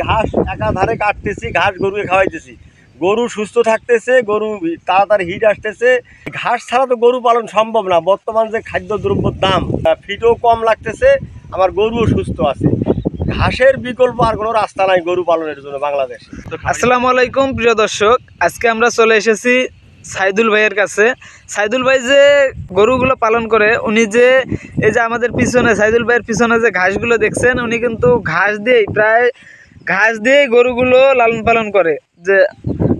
ঘাস একাধারে কাটতেছি, ঘাস গরুকে খাওয়াইতেছি, গরু সুস্থ থাকতেছে, গরু তাড়াতাড়ি হিট আসতেছে। ঘাস ছাড়া তো গরু পালন সম্ভব না। বর্তমান যে খাদ্যদ্রব্যের দাম, ফিটও কম লাগতেছে, আমার গরুও সুস্থ আছে। ঘাসের বিকল্প আর কোনো রাস্তা নাই গরু পালনের জন্য বাংলাদেশে। আসসালামু আলাইকুম প্রিয় দর্শক, আজকে আমরা চলে এসেছি সাইদুল ভাইয়ের কাছে। সাইদুল ভাই যে গরুগুলো পালন করে, উনি যে এই যে আমাদের পিছনে সাইদুল ভাইয়ের পিছনে যে ঘাসগুলো দেখছেন, উনি কিন্তু ঘাস দিয়েই গরুগুলো লালন পালন করে। যে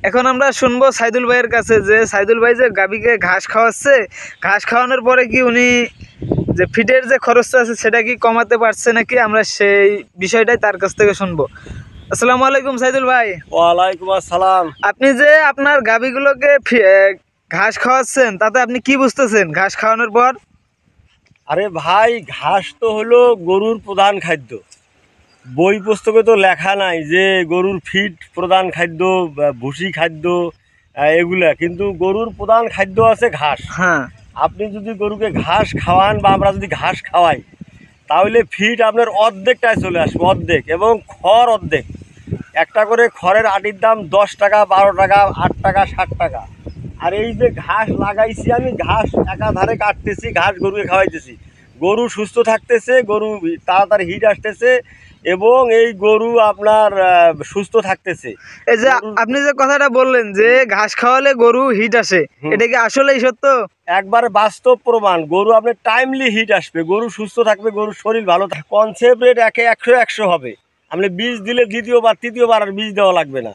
এখন আমরা শুনবো সাইদুল ভাইয়ের কাছে যে সাইদুল ভাই যে গাভীকে ঘাস খাওয়াচ্ছে, ঘাস খাওয়ানোর পরে কি উনি যে ফিডের যে খরচটা আছে সেটা কি কমাতে পারছে নাকি, আমরা সেই বিষয়টাই তার কাছ থেকে শুনবো। আসসালামু আলাইকুম সাইদুল ভাই। ওয়ালাইকুম আসসালাম। আপনি যে আপনার গাভীগুলোকে ঘাস খাওয়াচ্ছেন, তাতে আপনি কি বুঝতেছেন ঘাস খাওয়ানোর পর? আরে ভাই, ঘাস তো হলো গরুর প্রধান খাদ্য। বই পুস্তকে তো লেখা নাই যে গরুর ফিড প্রধান খাদ্য, ভুসি খাদ্য এগুলা, কিন্তু গরুর প্রধান খাদ্য আছে ঘাস। হ্যাঁ, আপনি যদি গরুকে ঘাস খাওয়ান বা আমরা যদি ঘাস খাওয়াই, তাহলে ফিড আপনার অর্ধেকটায় চলে আসবে, অর্ধেক, এবং খড় অর্ধেক। একটা করে খড়ের আটির দাম 10 টাকা, 12 টাকা, 8 টাকা, 60 টাকা। আর এই যে ঘাস লাগাইছি আমি, ঘাস একাধারে কাটতেছি, ঘাস গরুকে খাওয়াইতেছি, গরু সুস্থ থাকতেছে, গরু তাড়াতাড়ি হিট আসতেছে, এবং এই গরু আপনার সুস্থ থাকতেছে। এই যে আপনি যে কথাটা বললেন যে ঘাস খাওয়ালে গরু হিট আসে, এটা কি আসলেই সত্য? একবার বাস্তব প্রমাণ। গরু আপনার টাইমলি হিট আসবে, গরু সুস্থ থাকবে, গরুর শরীর ভালো থাকবে। কনসেপ্ট রেট 100 হবে। আপনি বীজ দিলে দ্বিতীয়বার তৃতীয়বার আর বীজ দেওয়া লাগবে না।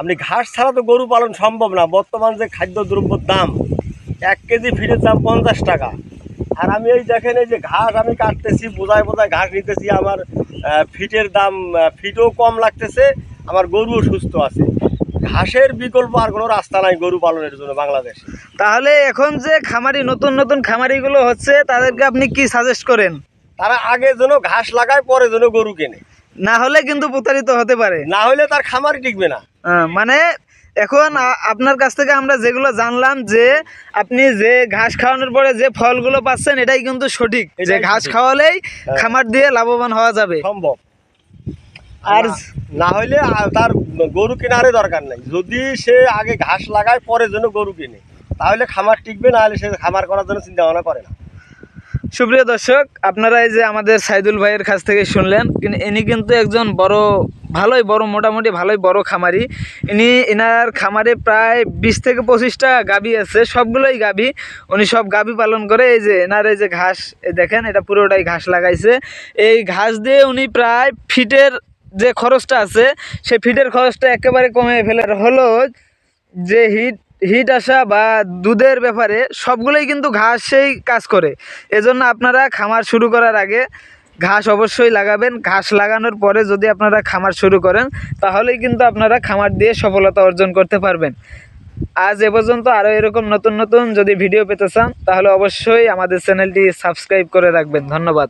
আপনি ঘাস ছাড়া তো গরু পালন সম্ভব না। বর্তমান যে খাদ্যদ্রব্যের দাম, 1 কেজি ফিডের দাম 50 টাকা। আর আমি এই দেখেন, এই যে ঘাস আমি কাটতেছি, বোঝায় ঘাস নিতেছি, আমার ফিটের দাম, ফিটও কম লাগতেছে, আমার গরুও সুস্থ আছে। ঘাসের বিকল্প আর কোনো রাস্তা নাই গরু পালনের জন্য বাংলাদেশে। তাহলে এখন যে নতুন নতুন খামারিগুলো হচ্ছে, তাদেরকে আপনি কি সাজেস্ট করেন? তারা আগে যেন ঘাস লাগায়, পরে যেন গরু কেনে, না হলে কিন্তু প্রতারিত হতে পারে, না হলে তার খামারই টিকবে না। মানে এখন আপনার কাছ থেকে আমরা যেগুলো জানলাম যে আপনি যে ঘাস খাওয়ানোর পরে যে ফলগুলো পাচ্ছেন, এটাই কিন্তু সঠিক, যে ঘাস খাওয়ালেই খামার দিয়ে লাভবান হওয়া যাবে সম্ভব। আর না হইলে তার গরু কেনারই দরকার নাই। যদি সে আগে ঘাস লাগায়, পরে যেন গরু কেনে, তাহলে খামার টিকবে, না হলে সে খামার করার জন্য চিন্তা ভাবনা করে না। সুপ্রিয় দর্শক, আপনারা এই যে আমাদের সাইদুল ভাইয়ের কাছ থেকে শুনলেন, ইনি কিন্তু একজন মোটামুটি ভালোই বড় খামারি। এনার খামারে প্রায় 20 থেকে 25টা গাভী আছে, সবগুলোই গাভী। উনি সব গাভী পালন করে। এই যে এনার এই যে ঘাস, এই দেখেন, এটা পুরোটাই ঘাস লাগাইছে। এই ঘাস দিয়ে উনি প্রায় ফিটের যে খরচটা আছে, সেই ফিটের খরচটা একেবারে কমে ফেলে। হলো যে হিট আসা বা দুধের ব্যাপারে সবগুলোই কিন্তু ঘাসেই কাজ করে। এজন্য আপনারা খামার শুরু করার আগে ঘাস অবশ্যই লাগাবেন। ঘাস লাগানোর পরে যদি আপনারা খামার শুরু করেন, তাহলেই কিন্তু আপনারা খামার দিয়ে সফলতা অর্জন করতে পারবেন। আজ এ পর্যন্ত। আরও এরকম নতুন নতুন যদি ভিডিও পেতে চান, তাহলে অবশ্যই আমাদের চ্যানেলটি সাবস্ক্রাইব করে রাখবেন। ধন্যবাদ।